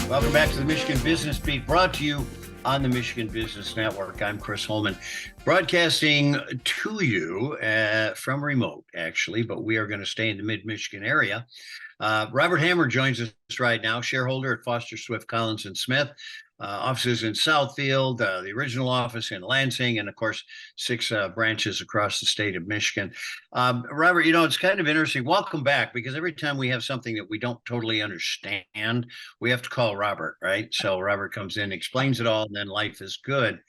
Welcome back to the Michigan Business Beat, brought to you on the Michigan Business Network. I'm Chris Holman, broadcasting to you from remote, actually, but we are going to stay in the mid-Michigan area. Robert Hamor joins us right now, shareholder at Foster Swift Collins and Smith, offices in Southfield, the original office in Lansing, and of course, 6 branches across the state of Michigan. Robert, it's kind of interesting. Welcome back, because every time we have something that we don't totally understand, we have to call Robert, right? So Robert comes in, explains it all, and then life is good.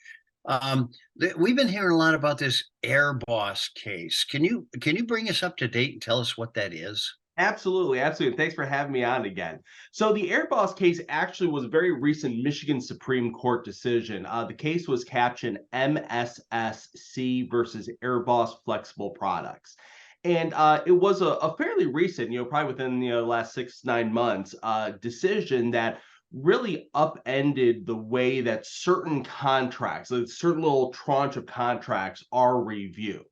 We've been hearing a lot about this Airboss case. Can you bring us up to date and tell us what that is? Absolutely. Thanks for having me on again. So the Airboss case actually was a very recent Michigan Supreme Court decision. The case was captioned MSSC versus Airboss Flexible Products. And it was a fairly recent, probably within the last 6-9 months, decision that really upended the way that certain contracts, a certain little tranche of contracts are reviewed.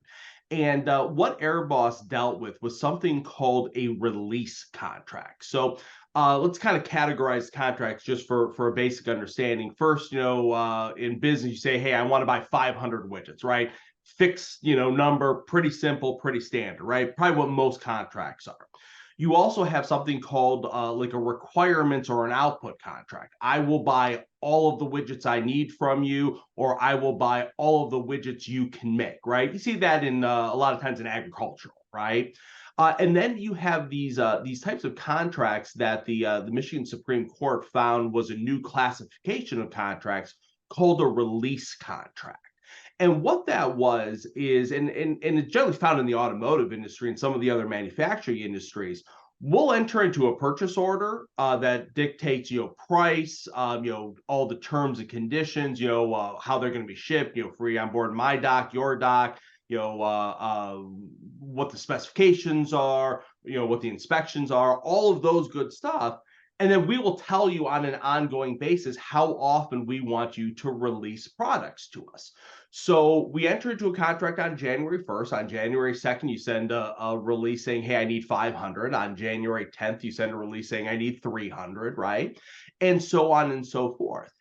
And what Airboss dealt with was something called a release contract. So let's kind of categorize contracts just for a basic understanding. First, in business, you say, hey, I want to buy 500 widgets, right? Fixed, number, pretty simple, pretty standard, right? Probably what most contracts are. You also have something called like a requirements or an output contract. I will buy all of the widgets I need from you, or I will buy all of the widgets you can make, right? You see that in a lot of times in agricultural, right? And then you have these types of contracts that the Michigan Supreme Court found was a new classification of contracts called a release contract. And what that was is, and it's generally found in the automotive industry and some of the other manufacturing industries, we'll enter into a purchase order that dictates, price, all the terms and conditions, how they're going to be shipped, free on board my dock, your dock, what the specifications are, what the inspections are, all of those good stuff. And then we will tell you on an ongoing basis how often we want you to release products to us. So we enter into a contract on January 1st. On January 2nd, you send a release saying, hey, I need 500. On January 10th, you send a release saying, I need 300, right? And so on and so forth.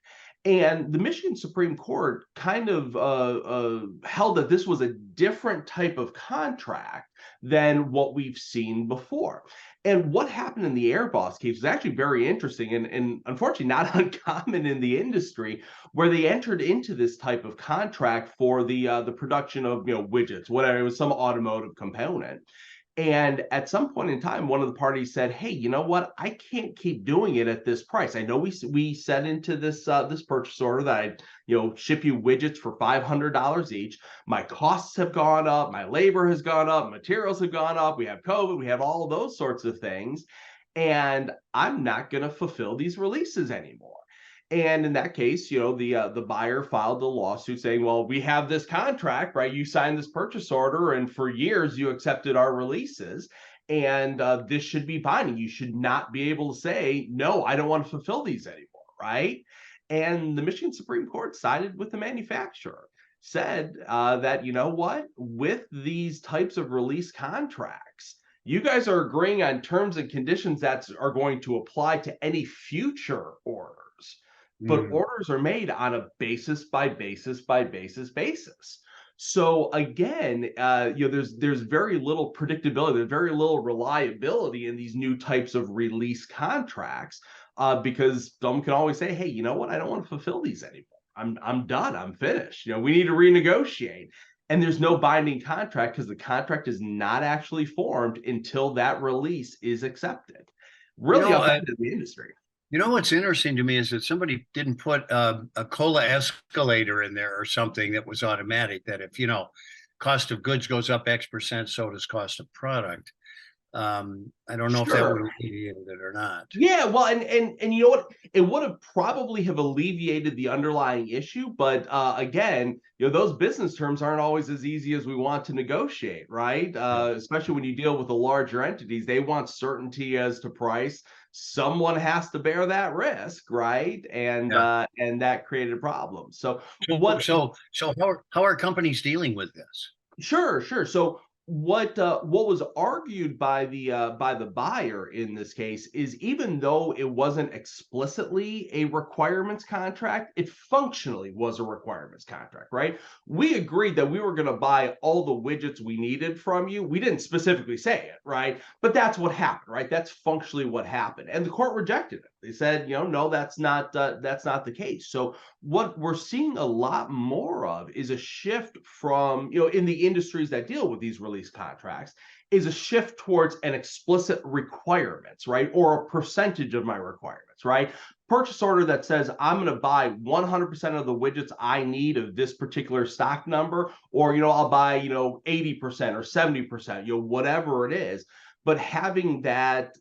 And the Michigan Supreme Court kind of held that this was a different type of contract than what we've seen before. And what happened in the Airboss case was actually very interesting and unfortunately not uncommon in the industry, where they entered into this type of contract for the production of widgets, whatever, it was some automotive component. And at some point in time, one of the parties said, hey, you know what? I can't keep doing it at this price. I know we set into this purchase order that I ship you widgets for $500 each. My costs have gone up, my labor has gone up, materials have gone up, we have COVID, we have all of those sorts of things. And I'm not going to fulfill these releases anymore. And in that case, the buyer filed the lawsuit saying, well, we have this contract, right? You signed this purchase order, and for years you accepted our releases, and this should be binding. You should not be able to say, no, I don't want to fulfill these anymore, right? And the Michigan Supreme Court sided with the manufacturer, said that, what? With these types of release contracts, you guys are agreeing on terms and conditions that are going to apply to any future orders. But orders are made on a basis by basis by basis. So again, there's very little predictability, there's very little reliability in these new types of release contracts, because someone can always say, hey, you know what? I don't want to fulfill these anymore. I'm done. I'm finished. We need to renegotiate. And there's no binding contract because the contract is not actually formed until that release is accepted. Really upended the industry. What's interesting to me is that somebody didn't put a COLA escalator in there or something that was automatic, that if, cost of goods goes up X%, so does cost of product. I don't know if that would have alleviated it or not. Yeah, well, and you know what? It would have probably have alleviated the underlying issue, but again, those business terms aren't always as easy as we want to negotiate, right? Especially when you deal with the larger entities, they want certainty as to price. Someone has to bear that risk, right? And that created a problem. So how are companies dealing with this? Sure. So what was argued by the buyer in this case is, even though it wasn't explicitly a requirements contract, it functionally was a requirements contract, right? We agreed that we were going to buy all the widgets we needed from you. We didn't specifically say it, right? But that's what happened, right? That's functionally what happened, and the court rejected it. They said, no, that's not the case. So what we're seeing a lot more of is a shift from, in the industries that deal with these release contracts, is a shift towards an explicit requirements, right? Or a percentage of my requirements, right? Purchase order that says I'm going to buy 100% of the widgets I need of this particular stock number, or, I'll buy, 80% or 70%, whatever it is. But having that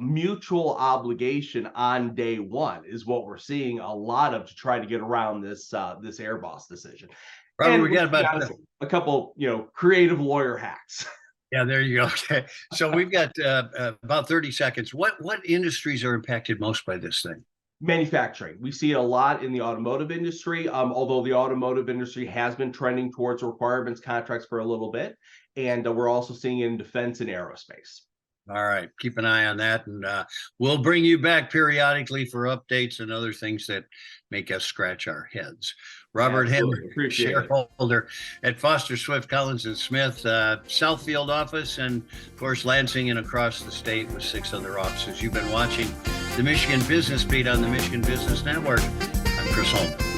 mutual obligation on day one is what we're seeing a lot of, to try to get around this Airboss decision. Robert, And we got about a couple, creative lawyer hacks. Yeah, there you go. Okay, so we've got about 30 seconds. What industries are impacted most by this thing? Manufacturing. We see it a lot in the automotive industry, although the automotive industry has been trending towards requirements contracts for a little bit. And we're also seeing it in defense and aerospace. All right, keep an eye on that, and we'll bring you back periodically for updates and other things that make us scratch our heads. Robert Hamor, shareholder at Foster, Swift, Collins & Smith, Southfield office, and of course Lansing and across the state with 6 other offices. You've been watching the Michigan Business Beat on the Michigan Business Network. I'm Chris Holman.